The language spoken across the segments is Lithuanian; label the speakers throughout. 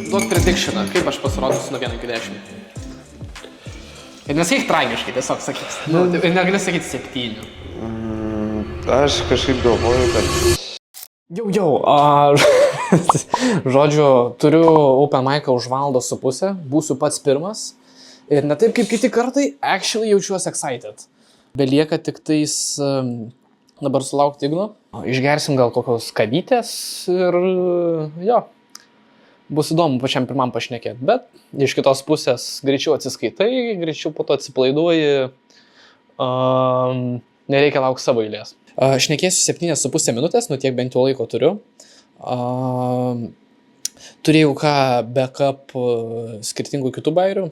Speaker 1: Duok predictioną, kaip aš pasirodysiu nuo 1 iki 10. Ir nesakyk tragiškai, tiesiog sakys. Ir negali sakyti 7.
Speaker 2: Aš kažkaip galvoju, kad...
Speaker 1: Žodžiu, turiu open mic'ą už valandą su pusę, būsiu pats pirmas. Ir ne taip kaip kiti kartai, actually jaučiuosi excited. Belieka tik tais dabar sulaukti Igno. Išgersim gal kokios kavytės ir jo. Bus įdomu pačiam pirmam pašnekėti, bet iš kitos pusės greičiau atsiskaitai, greičiau po to atsipalaiduoji, nereikia laukti savo eilės. Šnekėsiu 7,5 minutės, nu tiek bent jau laiko turiu. Turėjau backup skirtingų kitų bairių,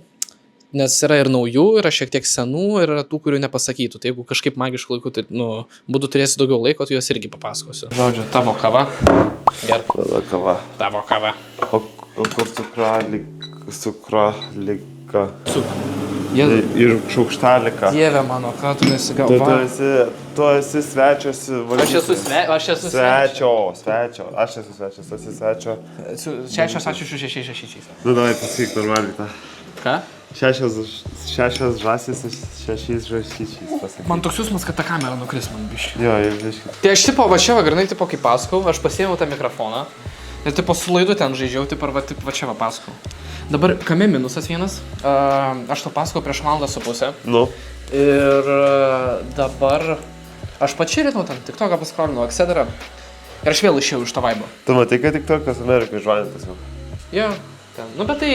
Speaker 1: nes yra ir naujų, yra šiek tiek senų, ir yra tų, kurių nepasakytų. Tai jeigu kažkaip magiškų laikų, tai būtų turėsi daugiau laiko, tai juos irgi papasakosiu. Žodžiu, tavo kava. Gerk.
Speaker 2: Tada kava.
Speaker 1: Tavo kava.
Speaker 2: O kur cukralika? Ir šaukštalika.
Speaker 1: Dieve mano, ką tu nesigauva.
Speaker 2: Tu esi svečias.
Speaker 1: Aš esu svečias.
Speaker 2: Svečio. Aš esu svečias, esi svečio.
Speaker 1: 6,6,6,6.
Speaker 2: Nu, davai pasakyk normaliai tą.
Speaker 1: Ką?
Speaker 2: 6 žąsis, 6 žąsyčiais pasakyk.
Speaker 1: Man toks jausmas, kad ta kamera nukris man biškai.
Speaker 2: Jo, ir biškai.
Speaker 1: Tai aš tipo, va čia va, granai, tipo, kaip pasakau, aš pasiėmiau tą mikrofoną. Ir tipo su laidu ten žaidžiau, tipo, va čia va pasakau. Dabar kame minusas vienas. Aš to pasakau prieš valandą su pusę.
Speaker 2: Nu.
Speaker 1: Ir dabar aš pačirinau ten TikToką paskrolinau, etc. Ir aš vėl išėjau iš to vaibo.
Speaker 2: Tu matai, kad TikTokas Amerikai žvanintas jau?
Speaker 1: Jo, ten. Nu, bet tai,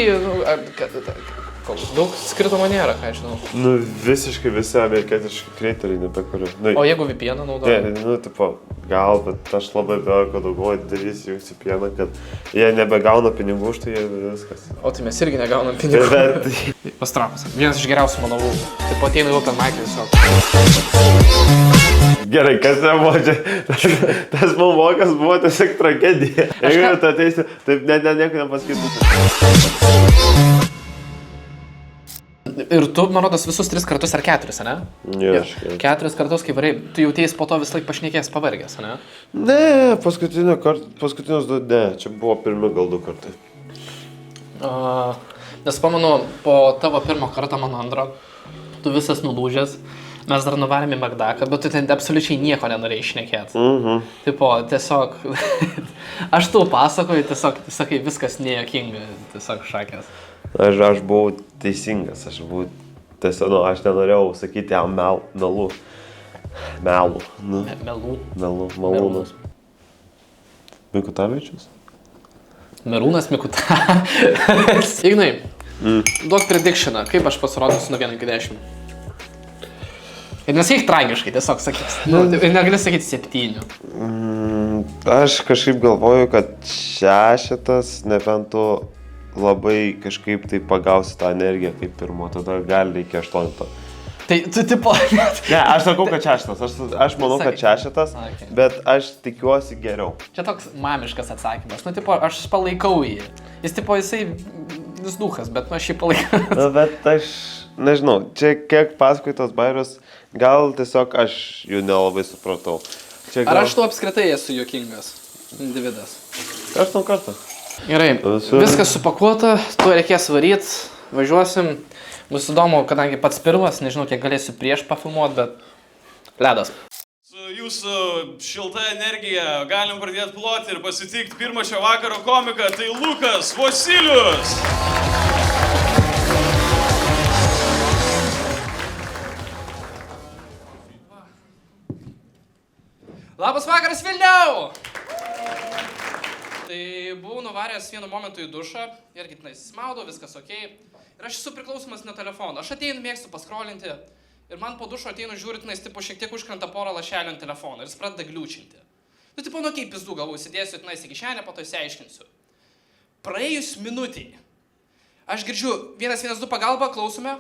Speaker 1: daug skirtumo nėra, ką žinau.
Speaker 2: Nu, visiškai visi amerikietiški kreiteriai nebekuriu. Nu,
Speaker 1: o jeigu VPN naudoja?
Speaker 2: Ne, nu, tipo, gal, bet aš labai bejoju, kad daugoj darys jungsi pieną, kad jie nebegauna pinigų už tai viskas.
Speaker 1: O tai mes irgi negaunam pinigų.
Speaker 2: Bet...
Speaker 1: Pastrapas. Vienas iš geriausių mano lūpų. Taip pat einu open mic'ą tiesiog.
Speaker 2: Gerai, kas nebuvo čia? Tas malmokas buvo tiesiog tragedija. Jeigu tu ateisi, taip nieko nepasakytų.
Speaker 1: Ir tu, man rodos, visus 3 kartus ar 4, ne?
Speaker 2: Jo.
Speaker 1: 4 kartus, kaip varai, tu jautėjai po to vis laik pašnekėjęs pavargęs, ne?
Speaker 2: Ne, paskutinius 2, ne, čia buvo pirmi gal 2 kartai.
Speaker 1: Nes pamanu, po tavo pirmo kartą, mano antro, tu visas nulūžęs, mes dar nuvarėm į Magdaką, bet tu ten absoliučiai nieko nenorėjai šnekėti. Tipo, tiesiog, aš tau pasakoju, tiesiog, sakai, viskas nejokinga, tiesiog šakės.
Speaker 2: Aš buvau teisingas, aš tiesiog, aš nenorėjau sakyti jam melų. Malūnas. Mikutavičius?
Speaker 1: Merūnas Mikutavičius. Ignai, duok predictioną, kaip aš pasirodysiu nuo 1 iki 10. Ir nesakyk tragiškai, tiesiog sakys. Ir negali sakyti 7.
Speaker 2: Aš kažkaip galvoju, kad 6, nebent tu labai kažkaip tai pagausi tą energiją kaip pirmo, tada gali reikia 8.
Speaker 1: Tai tu tipo...
Speaker 2: Ne, aš sakau, kad 6. Aš manau, kad 6, bet aš tikiuosi geriau.
Speaker 1: Čia toks mamiškas atsakymas. Nu, tipo, aš palaikau jį. Jis tipo, jis duhas, bet aš jį palaikau.
Speaker 2: Na, bet aš, nežinau, čia kiek paskui tos bairius, gal tiesiog aš jų nelabai supratau.
Speaker 1: Ar aš tu apskritai esu juokingas individas?
Speaker 2: Kartą.
Speaker 1: Gerai, viskas supakuota, tuo reikės varyt, važiuosim. Bus įdomu, kadangi pats pirmas, nežinau, kiek galėsiu prieš pafilmuoti, bet ledas.
Speaker 3: Su jūsų šilta energija galim pradėti ploti ir pasitikti pirmą šio vakaro komiką, tai Lukas Vosylius.
Speaker 1: Labas vakaras, Vilniau! Tai buvau nuvaręs vienu momentu į dušą, irgi tenais smaudau, viskas okei. Ir aš esu priklausomas nuo telefono. Aš ateinu, mėgstu paskrolinti ir man po dušo ateinu žiūrint, tenais tipo šiek tiek užkrenta porą lašelių ant telefono ir jis pradeda gliūčinti. Nu, tipo, nu, kaip pizdų galvoju, sėdėsiu tenais į kišenę, po to išsiaiškinsiu. Praėjus minutį, aš girdžiu 112 pagalbą, klausome,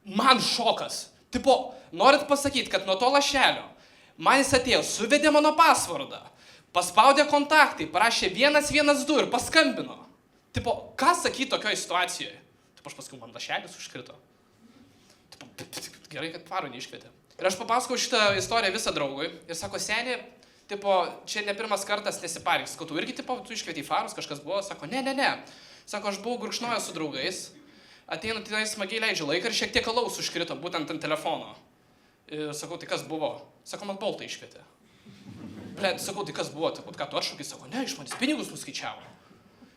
Speaker 1: man šokas. Tipo, norit pasakyti, kad nuo to lašelio man jis atėjo, suvedė mano pasvordą. Paspaudė kontaktai, parašė 112 ir paskambino. Tipo, ką sakyti tokioje situacijoje? Tipo, aš paskui man lašelis užkrito. Tipo, gerai, kad paro neiškvietė. Ir aš papasakau šitą istoriją visą draugui ir sako, seni, tipo, čia ne pirmas kartas nesipareik, sakau, tu irgi, tipo, tu iškvietei farus, kažkas buvo, sako, ne. Sako, aš buvau gurkšnojęs su draugais, ateinu, tai smagiai leidžia laiką ir šiek tiek alaus užkrito būtent ant telefono. Ir sakau, tai kas buvo? Sako, man Boltą iškvietė. Blet, sakau, tai kas buvo? Ką tu atšaukai? Sako, ne, iš manęs pinigus nuskaičiavo.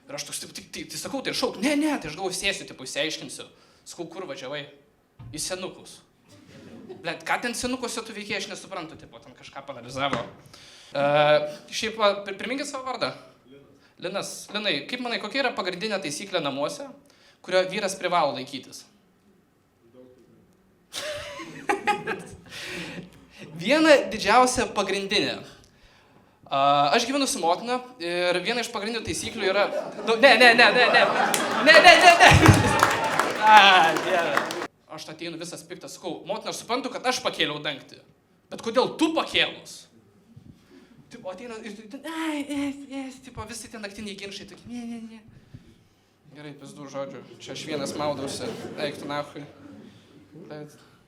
Speaker 1: Ir aš toks, tai sakau, tai šauk, ne, tai aš galvoju, sėsiu, tipo, išsiaiškinsiu. Sakau, kur važiavai? Į senukus. Blet, ką ten senukose tu veikiai, aš nesuprantu, tipo, ten kažką panalizavo. Šiaip, priminkit savo vardą. Linas. Linai, kaip manai, kokia yra pagrindinė taisyklė namuose, kurio vyras privalo laikytis? Viena didžiausia pagrindinė. Aš gyvenu su motina ir viena iš pagrindinių taisyklių yra... Ne. Dieve. Aš ateinu visas piktas, sakau, motina, aš suprantu, kad aš pakėliau dangtį. Bet kodėl tu pakėlus? Tipo, ateina ir... Tipo, visi tie naktiniai ginčai, tokie, ne. Gerai, pizdu žodžiu. Čia aš vienas maudausi. Eik tu nachui.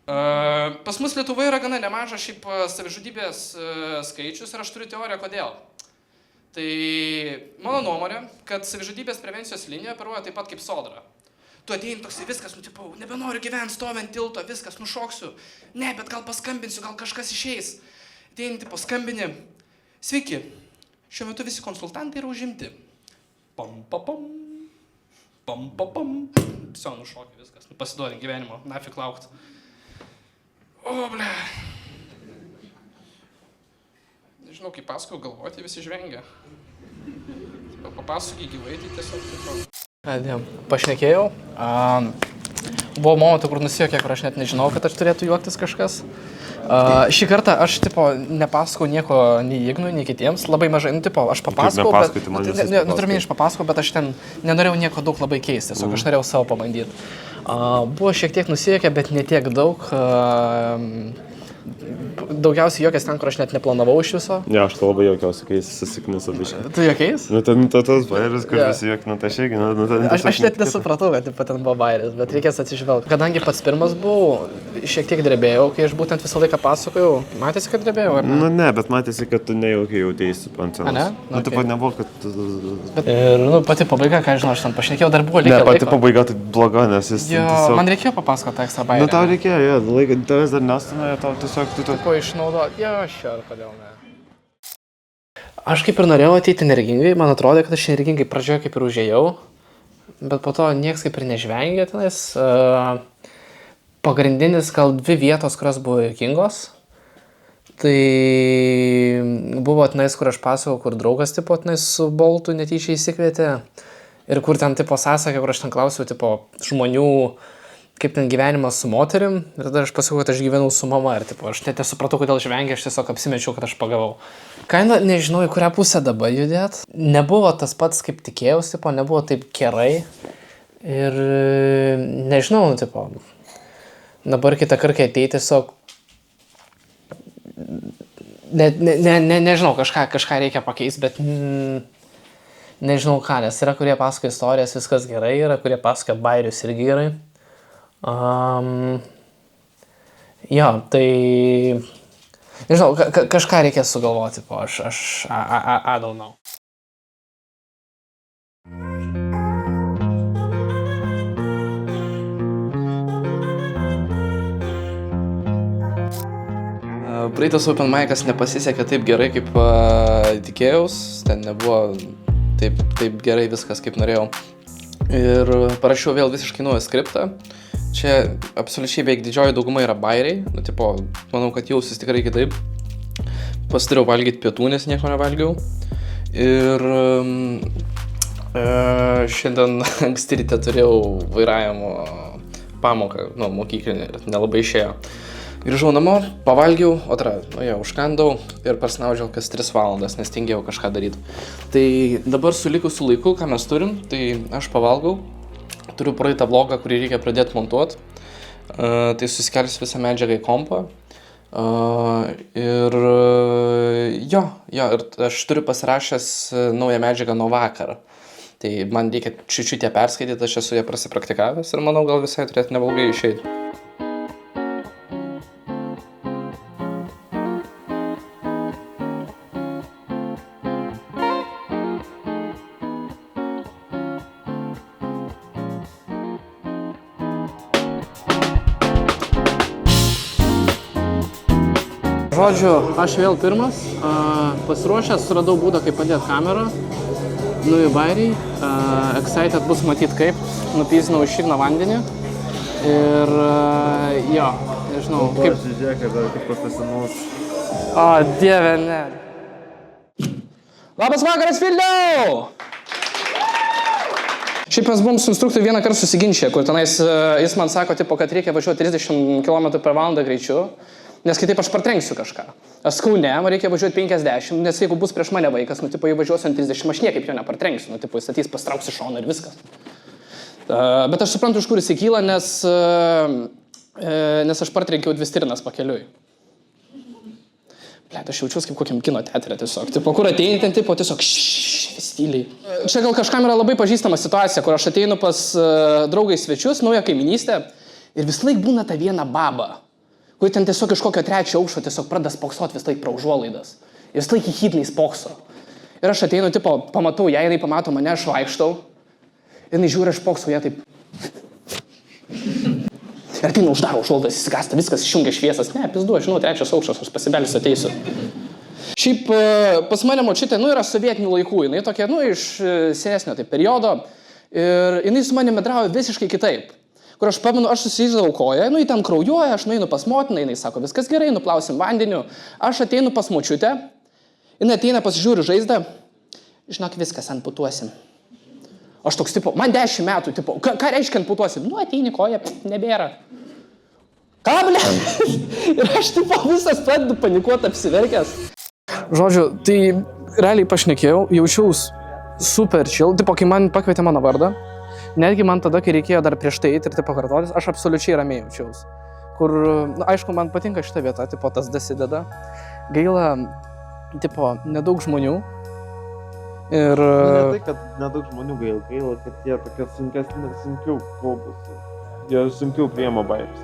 Speaker 1: Pas mus Lietuvoje yra gana nemažas šiaip savižudybės skaičius ir aš turiu teoriją, kodėl. Tai mano nuomonė, kad savižudybės prevencijos linija operuoja taip pat kaip Sodra. Tu ateini toks viskas, tipo, nebenoriu gyventi, stovi ant tilto, viskas, nušoksiu. Ne, bet gal paskambinsiu, gal kažkas išeis. Ateini, tipo, skambini. Sveiki, šiuo metu visi konsultantai yra užimti. Pam. Viso, nušokė viskas, pasiduodi gyvenimo, nafik laukt. O, ble. Nežinau, kaip pasakau galvoti, visi žvengia. Papasakai gyvai, tai tiesiog.
Speaker 4: Pašnekėjau. Buvo momentų, kur nusijuokė, kur aš net nežinau, kad aš turėtų juoktis kažkas. Šį kartą aš, tipo, nepasakau nieko nei Ignui, nei kitiems, labai mažai, aš papasakau, bet aš papasakau, bet aš ten nenorėjau nieko daug labai keisti, tiesiog aš norėjau savo pabandyti. Buvo šiek tiek nusijuokę, bet ne tiek daug. Daugiausiai juokės ten, kur aš net neplanavau iš viso.
Speaker 2: Ne, aš to labai juokiausi, kai jis susikniso biškai.
Speaker 4: Tu juokiais?
Speaker 2: Nu, ten tas bairis, kur visi juokino, tai aš irgi,
Speaker 4: Aš net nesupratau, kad ten buvo bairis, bet reikės atsižvelgti. Kadangi pats pirmas buvau, šiek tiek drebėjau, kai aš būtent visą laiką pasakojau. Matėsi, kad drebėjau, ar ne?
Speaker 2: Nu, ne, bet matėsi, kad tu nejaukiai jautėsi ant scenos.
Speaker 4: A, ne?
Speaker 2: Nu, taip pat nebuvo, kad tu...
Speaker 4: Ir, pati pabaiga, ką žinau, aš ten pašnekėjau, dar buvo likę
Speaker 2: laiko. Ne, pati
Speaker 4: laiko.
Speaker 2: pabaiga tai bloga, nes jis tiesiog...
Speaker 4: Man reikėjo papasakoti tą ekstra bairį.
Speaker 2: Nu, tau reikėjo, jo, laiką, tavęs dar nestumėjo, tau tiesiog tu...
Speaker 4: Tipo išnaudoti, kodėl ne. Aš kaip ir norėjau ateiti energingai, man atrodė, kad aš energingai pradžioje kaip ir užėjau, bet po to nieks kaip ir nežvengė tenais. Pagrindinis gal 2 vietos, kurios buvo juokingos. Tai buvo tenais, kur aš pasakau, kur draugas tipo tenais su Boltu netyčia įsikvietė. Ir kur ten tipo sąsakė, kur aš ten klausiau tipo žmonių, kaip ten gyvenimas su moterim. Ir tada aš pasakau, kad aš gyvenau su mama. Ir tipo, aš net nesupratau, kodėl žvengia, aš tiesiog apsimečiau, kad aš pagavau. Kaina, nežinau, į kurią pusę dabar judėt. Nebuvo tas pats, kaip tikėjausi, tipo, nebuvo taip gerai. Ir nežinau, tipo, dabar kitą kartą ateiti tiesiog... Nežinau, kažką reikia pakeisti, bet nežinau ką, nes yra, kurie pasakoja istorijas, viskas gerai, yra, kurie pasakoja bairius irgi gerai. Jo, tai... Nežinau, kažką reikės sugalvoti, po I don't know. Praeitas open mic'as nepasisekė taip gerai, kaip tikėjaus. Ten nebuvo taip gerai viskas, kaip norėjau. Ir parašiau vėl visiškai naują skriptą. Čia absoliučiai beveik didžioji dauguma yra bairiai. Nu, tipo, manau, kad jausis tikrai kitaip. Pasidariau valgyti pietų, nes nieko nevalgiau. Ir šiandien anksti ryte turėjau vairavimo pamoką, mokyklinį, ir nelabai išėjo. Grįžau namo, pavalgiau, užkandau ir prasnaudžiau kas 3 valandas, nes tingėjau kažką daryti. Tai dabar su likusiu laiku, ką mes turim, tai aš pavalgau, turiu praeitą vlogą, kurį reikia pradėti montuoti, tai susikelsiu visą medžiagą į kompą. Ir aš turiu pasirašęs naują medžiagą nuo vakar. Tai man reikia čiučiut ją perskaityti, aš esu ją prasipraktikavęs ir manau, gal visai turėtų neblogai išeiti. Žodžiu, aš vėl pirmas, pasiruošęs, suradau būdą, kaip padėti kamerą. Nu į bairį, excited bus matyti kaip, nupyzinau iš šigną vandenį. Ir jo, nežinau, kaip...
Speaker 2: Pasižiūrėk, kad dar kaip profesionalus.
Speaker 4: O, dieve, ne. Labas vakaras, Vilniau! Šiaip mes buvom su instruktoriu vieną kartą susiginčę, kur tenais jis man sako, tipo, kad reikia važiuoti 30 km/h greičiu, nes kitaip aš partrenksiu kažką. Aš sakau, ne, man reikia važiuoti 50, nes jeigu bus prieš mane vaikas, nu, tipo, jei važiuosiu ant 30, aš niekaip jo nepartrenksiu, nu, tipo, jis atys pastrauks į šoną ir viskas. Bet aš suprantu, iš kur jis įkyla, nes aš partrenkiau 2 stirnas pakeliui. Blet, aš jaučiuosi kaip kokiam kino teatre tiesiog. Tipo, kur ateini ten, tipo, tiesiog vis tyliai. Čia gal kažkam yra labai pažįstama situacija, kur aš ateinu pas draugai svečius, naują kaiminystę ir vis laik būna ta viena baba, kuri ten tiesiog iš kokio 3 aukšto tiesiog pradeda spoksot vis laik pro užuolaidas. Ir vis laik įhydniai spokso. Ir aš ateinu, tipo, pamatau ją, jinai pamato mane, aš vaikštau. Ir jinai žiūri, aš spoksau ją taip. Ir ateina uždaro užuolaidas, įsigasta, viskas išjungia šviesas. Ne, pizdu, aš žinau, 3 aukštas, aš pasibelsiu ateisiu. Šiaip pas mane močiutė, nu, yra sovietinių laikų, jinai tokia, nu, iš senesnio tai periodo. Ir jinai su manimi bendrauja visiškai kitaip. Kur aš pamenu, aš susižydavau koją, nu, jį ten kraujuoja, aš nueinu pas motiną, jinai sako, viskas gerai, nuplausim vandeniu. Aš ateinu pas močiutę, jinai ateina, pasižiūri žaizdą, žinok, viskas, amputuosim. Aš toks, tipo, man 10 metų, tipo, ką reiškia amputuosim? Nu, ateini koją, nebėra. Ką, ble? Ir aš, tipo, visas pradedu panikuoti apsiverkęs. Žodžiu, tai realiai pašnekėjau, jaučiaus super chill, tipo, kai man pakvietė mano vardą, netgi man tada, kai reikėjo dar prieš tai eiti ir tai pakartotis, aš absoliučiai ramiai jaučiaus. Kur, nu, aišku, man patinka šita vieta, tipo, tas dasideda. Gaila, tipo, nedaug žmonių. Ir...
Speaker 2: Ne tai, kad nedaug žmonių gaila, kad jie tokie sunkiau kalbasi. Jie sunkiau priima bairius.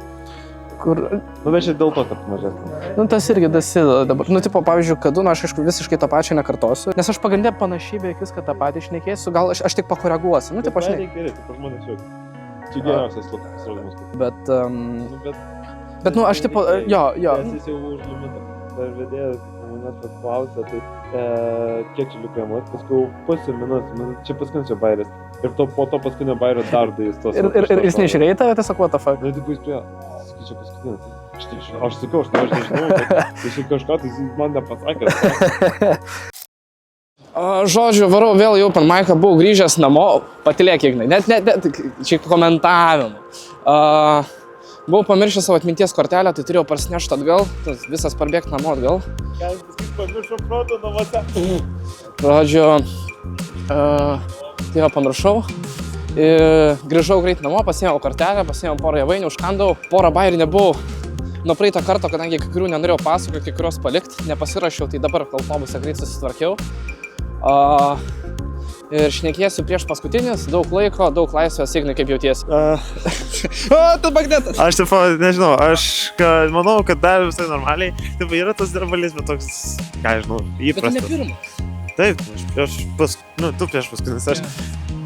Speaker 4: Kur...
Speaker 2: Nu, bet čia dėl to, kad mažesnė.
Speaker 4: Nu, tas irgi dasideda dabar. Nu, tipo, pavyzdžiui, Kadūną aš, aišku, visiškai tą pačią nekartosiu. Nes aš pagrindė panašiai beveik viską tą patį šnekėsiu, gal aš tik pakoreguosiu. Nu, tipo, aš ne...
Speaker 2: Gerai, tipo, žmonės jau. Čia geriausias pasirodymas.
Speaker 4: Bet... Bet, nu, aš, tipo, jo.
Speaker 2: Jis jau už limitą. Dar vedėjas manęs paklausė, tai kiek čia liukai emot, paskui pusę minutės, čia paskutinio bairis. Ir po to paskutinio bairio dar dais tos.
Speaker 4: Ir jis neišrėjo tave, tiesiog what the fuck?
Speaker 2: Na, tik jis prie, čia paskutinis. Aš sakiau, aš nežinau, kad jis kažką, tai jis man nepasakė.
Speaker 4: Žodžiu, varau vėl jau per Maiką, buvau grįžęs namo, patilėk, Ignai, net, čia komentavimu. Buvau pamiršęs savo atminties kortelę, tai turėjau parsinešti atgal, visas parbėgti namo atgal.
Speaker 2: Ką jis pamiršo proto namuose?
Speaker 4: Žodžiu, tai pamiršau. Grįžau greit namo, pasiėmiau kortelę, pasiėmiau porą javainių, užkandau. Porą bairių nebuvau nuo praeito karto, kadangi kai kurių nenorėjau pasakoti, kai kurios palikti, nepasirašiau, tai dabar autobusą greit susitvarkiau. Ir šnekėsiu prieš paskutinis, daug laiko, daug laisvės, Ignai, kaip jautiesi? Tu magnetas!
Speaker 2: Aš tipo, nežinau, manau, kad dar visai normaliai. Tipo, yra tas darbalys, bet toks, ką žinau, įprastas.
Speaker 4: Bet tu ne pirmas.
Speaker 2: Taip, tu prieš paskutinis, aš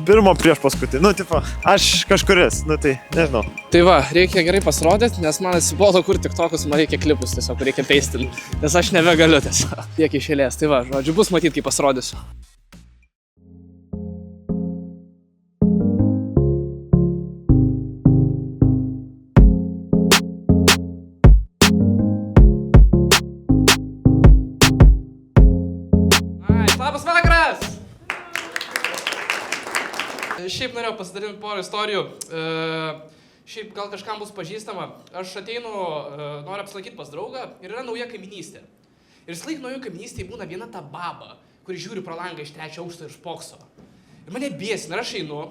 Speaker 2: pirmo prieš paskutinį. Nu, tipo, aš kažkuris, nu tai, nežinau.
Speaker 4: Tai va, reikia gerai pasirodyti, nes man atsibodo kur tiktokus, man reikia klipus tiesiog, reikia peistinti, nes aš nebegaliu tiesiog. Tiek iš eilės, tai va, žodžiu, bus matyti, kai pasirodysiu.
Speaker 1: Šiaip norėjau pasidalinti porą istorijų. Šiaip gal kažkam bus pažįstama. Aš ateinu, noriu apsilankyti pas draugą ir yra nauja kaiminystė. Ir visąlaik naujoje kaiminystėje būna viena ta baba, kuri žiūri pro langą iš 3 aukšto ir špokso. Ir mane biesina, ir aš einu,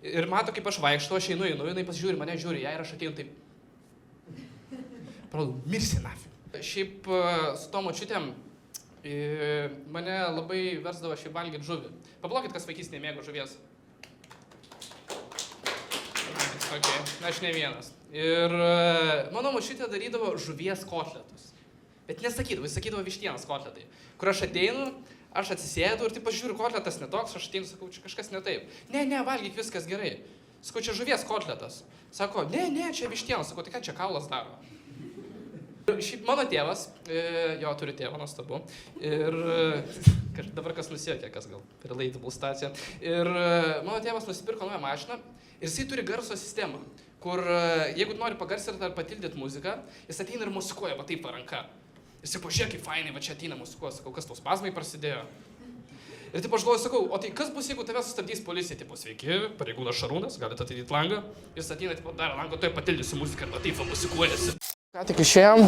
Speaker 1: ir mato, kaip aš vaikštau, aš einu, jinai pasižiūri, mane žiūri ją ir aš ateinu taip. Pradau, mirsi nafi. Šiaip su to močiutėm mane labai versdavo šiaip valgyti žuvį. Paplokit, kas vaikystėje mėgo žuvies. Okay. Aš ne vienas. Ir mano močiutė darydavo žuvies kotletus. Bet nesakydavo, jis sakydavo vištienos kotletai. Kur aš ateinu, aš atsisėdu ir taip pažiūriu, kotletas netoks, aš ateinu, sakau, čia kažkas ne taip. Ne, valgyk, viskas gerai. Sakau, čia žuvies kotletas. Sako, ne, čia vištienos. Sakau, tai ką čia kaulas daro? Šiaip mano tėvas, jo turi tėvą, nuostabu. Ir dabar kas nusiekė, kas gal relatable situacija. Ir mano tėvas nusipirko naują mašiną ir jisai turi garso sistemą, kur jeigu nori pagarsinti ar patildyti muziką, jis ateina ir muzikuoja, va taip va ranka. Jisai pažiūrėk, kaip fainai, va čia ateina muzikuoja, sakau, kas tos spazmai prasidėjo. Ir taip aš galvoju, sakau, o tai kas bus, jeigu tave sustabdys policija, tipo, sveiki, pareigūnas Šarūnas, galite atidyti langą. Jis ateina, tipo, dar langą, tu patildysi muziką ir va taip va muzikuojasi.
Speaker 4: Ką tik išėjom,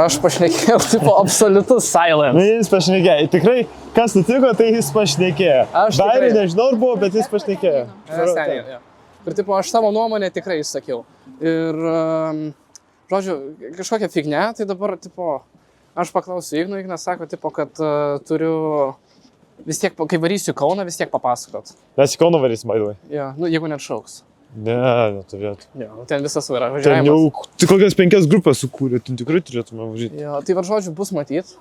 Speaker 4: aš pašnekėjau, tipo, absoliutus silence.
Speaker 2: Jis pašnekėjo. Tikrai, kas nutiko, tai jis pašnekėjo.
Speaker 4: Aš tikrai-
Speaker 2: Bairį nežinau, ar buvo, bet jis pašnekėjo.
Speaker 4: Ir, tipo, aš savo nuomonę tikrai išsakiau. Ir, žodžiu, kažkokia fignia, tai dabar, tipo, aš paklausiu Igno, Ignas sako, tipo, kad turiu vis tiek, kai varysiu Kauną, vis tiek papasakot.
Speaker 2: Mes į Kauną varysim, baidai.
Speaker 4: Jo, nu, jeigu net šauks.
Speaker 2: Ne, neturėtų.
Speaker 4: Jo, ten visas yra
Speaker 2: Ten
Speaker 4: važiavimas.
Speaker 2: jau tai kokias 5 grupės sukūrė, tu tikrai turėtume važyti.
Speaker 4: Jo, tai var žodžiu bus matyt.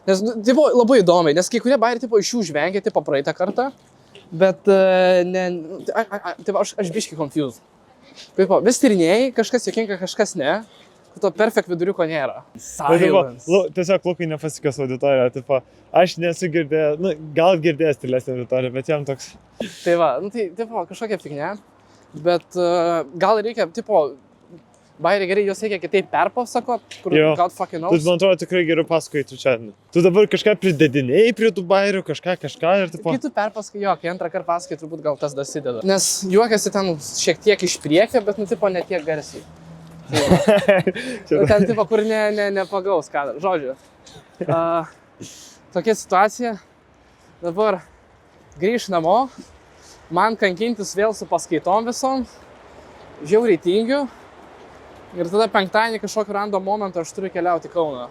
Speaker 4: Nes, tipo, labai įdomiai, nes kai kurie bairiai, tipo, iš jų žvengia, tipo, praeitą kartą, bet, ne, tipo, aš biškai confused. Tipo, vis tyrinėjai, kažkas juokinga, kažkas ne, to perfekt viduriuko nėra. Silence.
Speaker 2: Tiesiog Lukai nepasikės auditoriją, tipo, aš nesu girdėjęs, nu, gal girdėjęs tylesnį auditoriją, bet jam toks...
Speaker 4: Tai va, nu tai, tipo, kažkokia fignia, bet gal reikia, tipo, bairiai gerai, jos reikia kitaip perpasakot, kur
Speaker 2: Jo.
Speaker 4: God fucking knows.
Speaker 2: Tu, man atrodo, tikrai geriau pasakoji tu čia. Tu dabar kažką pridedinėjai prie tų bairių, kažką ir tipo...
Speaker 4: Kai tu perpasakai, jo, kai antrą kartą pasakai, turbūt gal tas dasideda. Nes juokiasi ten šiek tiek iš priekio, bet, nu, tipo, ne tiek garsiai. Ten, tipo, kur nepagaus kadrą. Žodžiu, tokia situacija. Dabar grįž namo, man kankintis vėl su paskaitom visom, žiauriai tingiu. Ir tada penktadienį kažkokiu random momentu aš turiu keliauti į Kauną.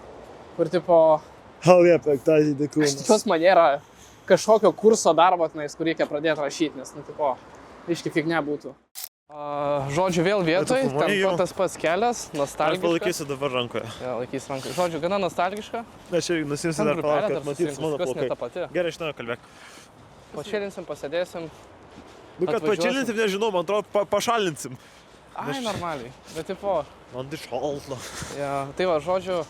Speaker 4: Kur, tipo,
Speaker 2: penktadienį Kaunas.
Speaker 4: šitos maniera kažkokio kurso darbo tenais, kur reikia pradėti rašyti, nes, nu, tipo, iški fignia būtų. Žodžiu, vėl vietoj, ten pat tas pats kelias,
Speaker 2: Aš
Speaker 4: nostalgiška.
Speaker 2: palaikysiu dabar rankoje.
Speaker 4: Ja, laikys rankoje. Žodžiu, gana nostalgiška.
Speaker 2: Aš irgi nusimsiu dar palauk, kad matytis mano
Speaker 4: ne ta
Speaker 2: plaukai.
Speaker 4: pati.
Speaker 2: Gerai, iš naujo kalbėk.
Speaker 4: Pačilinsim, pasėdėsim.
Speaker 2: Nu, kad
Speaker 4: Atvažiuosim.
Speaker 2: pačilinsim, nežinau, man atrodo, pašalinsim.
Speaker 4: Ai, normaliai. Bet, tipo,
Speaker 2: Man tai šalta.
Speaker 4: ja, tai va, žodžiu,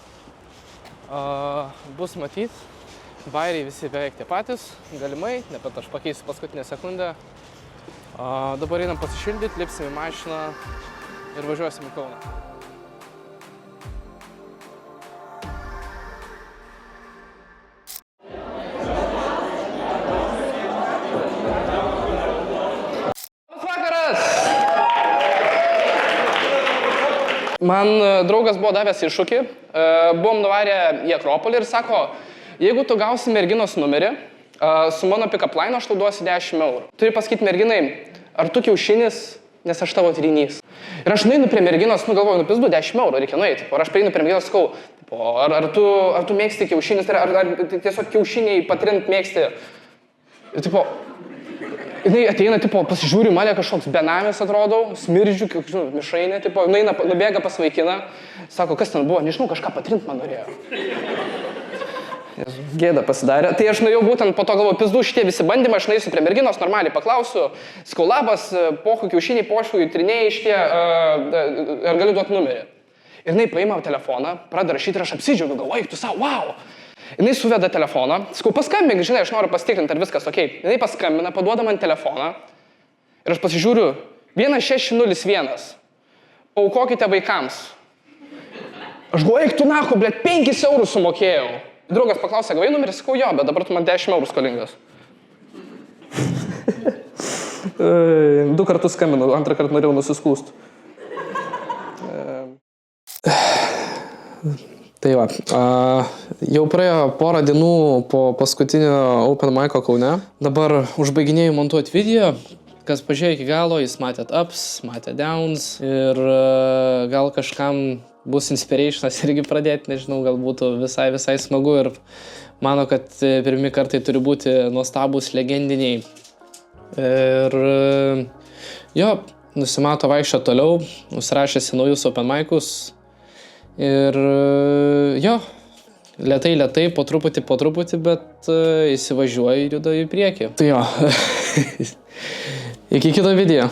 Speaker 4: bus matyt. Bairiai visi beveik tie patys, galimai, nebent aš pakeisiu paskutinę sekundę. Dabar einam pasišildyti, lipsim į mašiną ir važiuosim į Kauną. Vakaras! Man draugas buvo davęs iššūkį, buvom nuvarę į Akropolį ir sako, jeigu tu gausi merginos numerį, su mano pick-up line aš tau duosiu 10 eurų. Turi pasakyti merginai, ar tu kiaušinis, nes aš tavo trynys. Ir aš nueinu prie merginos, nu galvoju, pizdu 10 eurų, reikia nueiti. Ir aš prieinu prie merginos, sakau, ar tu mėgsti kiaušinis, ar tiesiog kiaušiniai patrint mėgsti. Ir tipo, jinai ateina, tipo, pasižiūri mane kažkoks benamis atrodau, smirdžiu, žinau, mišrainė, tipo, nueina, nubėga pas vaikiną, sako, kas ten buvo, nežinau, kažką patrint man norėjo. Gėda pasidarė. Tai aš nuėjau būtent po to galvoju, pizdu šitie visi bandymai, aš nueisiu prie merginos, normaliai paklausiu, sakau, labas, pohu kiaušiniai, poškui, trinėjai šitie, ar galiu duoti numerį. Ir jinai paima telefoną, pradeda rašyti ir aš apsidžiaugiu, galvoju, tu savo, wow. Jinai suveda telefoną, sakau, paskambink, žinai, aš noriu pasitikrinti, ar viskas ok. Jinai paskambina, paduoda man telefoną ir aš pasižiūriu, 1601, paaukokite vaikams. Aš galvoju, tu nahu, blėt, 5 eurus sumokėjau. Draugas paklausė, gavai numerį, sakau, jo, bet dabar tu man 10 eurų skolingas. 2 kartus skambinau, 2 kartą norėjau nusiskūst. Tai va, jau praėjo porą dienų po paskutinio Open Mic'o Kaune. Dabar užbaiginėjau montuoti video. Kas pažiūrėjo iki galo, jis matėt ups, matėt downs ir gal kažkam bus inspirationas irgi pradėti, nežinau, gal būtų visai smagu ir mano, kad pirmi kartai turi būti nuostabus, legendiniai. Ir jo, nusimato vaikščio toliau, užsirašėsi naujus Open Mic'us ir jo, lėtai, po truputį, bet įsivažiuoju ir juda į priekį. Tai jo, iki kito video.